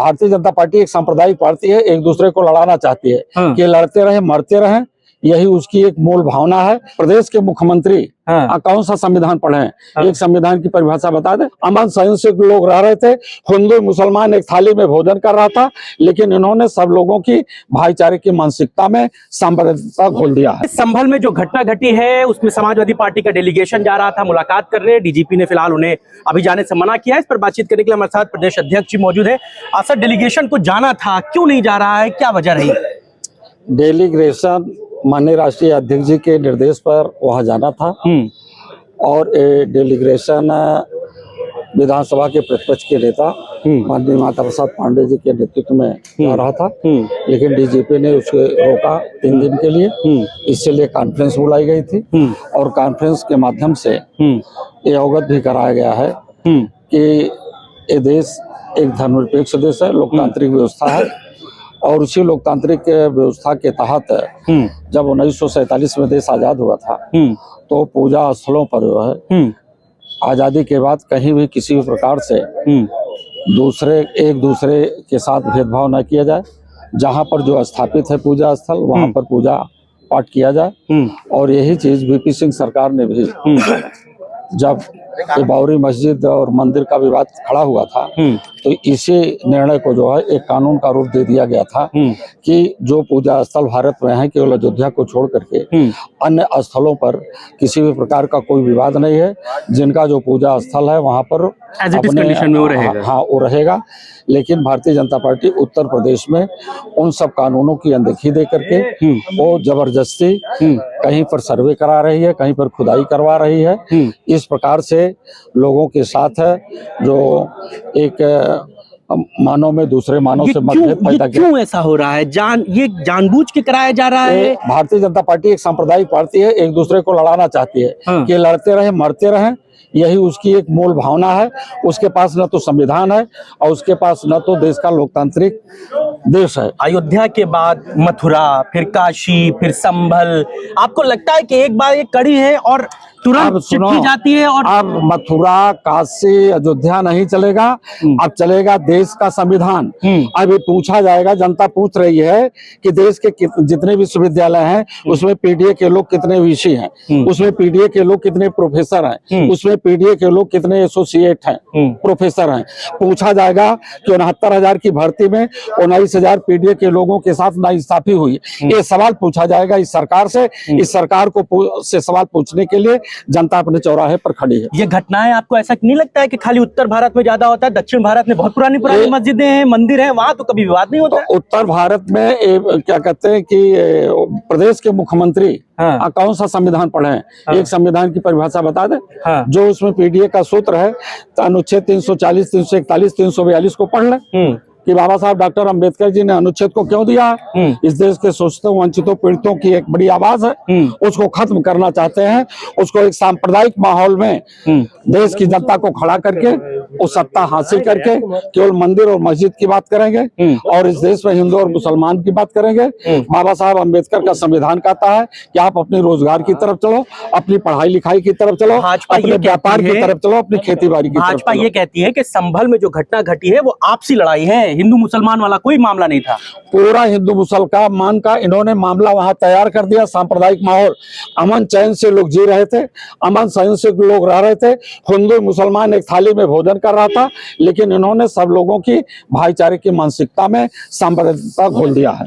Bharatiya Janata party एक सांप्रदायिक party है, एक दूसरे को लड़ाना चाहती है कि लड़ते रहे मरते रहे, यही उसकी एक मूल भावना है। प्रदेश के मुख्यमंत्री कौन सा संविधान पढ़े हैं? एक संविधान की परिभाषा बता दें। अमन सहन लोग रह रहे थे, हिंदू मुसलमान एक थाली में भोजन कर रहा था, लेकिन इन्होंने सब लोगों की भाईचारे की मानसिकता में सांप्रदायिकता घोल दिया है। संभल में जो घटना घटी है उसमें समाजवादी पार्टी का डेलीगेशन जा रहा था मुलाकात करने। डीजीपी ने फिलहाल उन्हें अभी जाने से मना किया है। इस पर बातचीत करने के लिए हमारे साथ प्रदेश अध्यक्ष जी मौजूद है। सर, डेलीगेशन को जाना था, क्यों नहीं जा रहा है, क्या वजह रही? डेलीगेशन माननीय राष्ट्रीय अध्यक्ष जी के निर्देश पर वहां जाना था और डेलीगेशन विधानसभा के प्रतिपक्ष के नेता माननीय माता प्रसाद पांडे जी के नेतृत्व में जा रहा था, लेकिन डीजीपी ने उसे रोका 3 दिन के लिए। इसलिए कॉन्फ्रेंस बुलाई गई थी और कॉन्फ्रेंस के माध्यम से ये अवगत भी कराया गया है कि ये देश एक धर्मनिरपेक्ष देश है, लोकतांत्रिक व्यवस्था है और उसी लोकतांत्रिक व्यवस्था के तहत जब 1947 में देश आजाद हुआ था तो पूजा स्थलों पर जो है आजादी के बाद कहीं भी किसी भी प्रकार से एक दूसरे के साथ भेदभाव न किया जाए। जहां पर जो स्थापित है पूजा स्थल वहां पर पूजा पाठ किया जाए। और यही चीज वीपी सिंह सरकार ने भी जब ये बाबरी मस्जिद और मंदिर का विवाद खड़ा हुआ था तो इसी निर्णय को जो है एक कानून का रूप दे दिया गया था कि जो पूजा स्थल भारत में है केवल अयोध्या को छोड़ करके अन्य स्थलों पर किसी भी प्रकार का कोई विवाद नहीं है। जिनका जो पूजा स्थल है वहां पर कंडीशन में वो रहेगा। हाँ, वो रहेगा। लेकिन भारतीय जनता पार्टी उत्तर प्रदेश में उन सब कानूनों की अनदेखी दे करके वो जबरदस्ती कहीं पर सर्वे करा रही है, कहीं पर खुदाई करवा रही है। इस प्रकार से लोगों के साथ है जो एक मानव में दूसरे मानव से मतभेद पैदा किया। क्यों ऐसा हो रहा है? ये जानबूझ के कराया जा रहा है? भारतीय जनता पार्टी एक सांप्रदायिक पार्टी है, एक दूसरे को लड़ाना चाहती है कि लड़ते रहे मरते रहे, यही उसकी एक मूल भावना है। उसके पास न तो संविधान है और उसके पास न तो देश का लोकतांत्रिक देश है। अयोध्या के बाद मथुरा, फिर काशी, फिर संभल, आपको लगता है कि एक बार ये कड़ी है और तुरंत चिट्ठी जाती है? और अब मथुरा, काशी, अयोध्या नहीं चलेगा, अब चलेगा देश का संविधान। अब ये पूछा जाएगा, जनता पूछ रही है कि देश के जितने विश्वविद्यालय हैं उसमें पीडीए के लोग कितने वीसी हैं, उसमें पीडीए के लोग कितने प्रोफेसर हैं, उसमें पीडीए के लोग कितने एसोसिएट हैं, प्रोफेसर हैं। पूछा जाएगा कि 69,000 की भर्ती में 19,000 पीडीए के लोगों के साथ नाइंसाफी हुई। ये सवाल पूछा जाएगा इस सरकार से। इस सरकार को से सवाल पूछने के लिए जनता अपने चौराहे पर खड़ी है। ये घटनाएं आपको ऐसा नहीं लगता है कि खाली उत्तर भारत में ज्यादा होता है? दक्षिण भारत में बहुत पुरानी मस्जिदें हैं, मंदिर हैं, वहां तो कभी विवाद नहीं होता? तो उत्तर भारत में क्या कहते हैं कि प्रदेश के मुख्यमंत्री कौन सा संविधान पढ़े हैं? एक संविधान की परिभाषा बता दें। जो उसमें पीडीए का सूत्र है तो अनुच्छेद 340, 341, 342 को पढ़ लें कि बाबा साहब डॉक्टर अंबेडकर जी ने अनुच्छेद को क्यों दिया है। इस देश के शोषितों, वंचितों, पीड़ितों की एक बड़ी आवाज है, उसको खत्म करना चाहते हैं। उसको एक सांप्रदायिक माहौल में देश की जनता को खड़ा करके वो सत्ता हासिल करके केवल मंदिर और मस्जिद की बात करेंगे और इस देश में हिंदू और मुसलमान की बात करेंगे। बाबा साहब अंबेडकर का संविधान कहता है कि आप अपने रोजगार की तरफ चलो, अपनी पढ़ाई लिखाई की तरफ चलो, अपने व्यापार की तरफ चलो, अपनी खेती बाड़ी की तरफ चलो। भाजपा ये कहती है कि संभल में जो घटना घटी है वो आपसी लड़ाई है, हिंदू मुसलमान वाला कोई मामला नहीं था। पूरा हिंदू मुसलमान का इन्होंने मामला वहां तैयार कर दिया। सांप्रदायिक माहौल, अमन चैन से लोग जी रहे थे, अमन सहन से लोग रह रहे थे, हिंदू मुसलमान एक थाली में भोजन कर रहा था, लेकिन इन्होंने सब लोगों की भाईचारे की मानसिकता में सांप्रदायिकता घोल दिया है।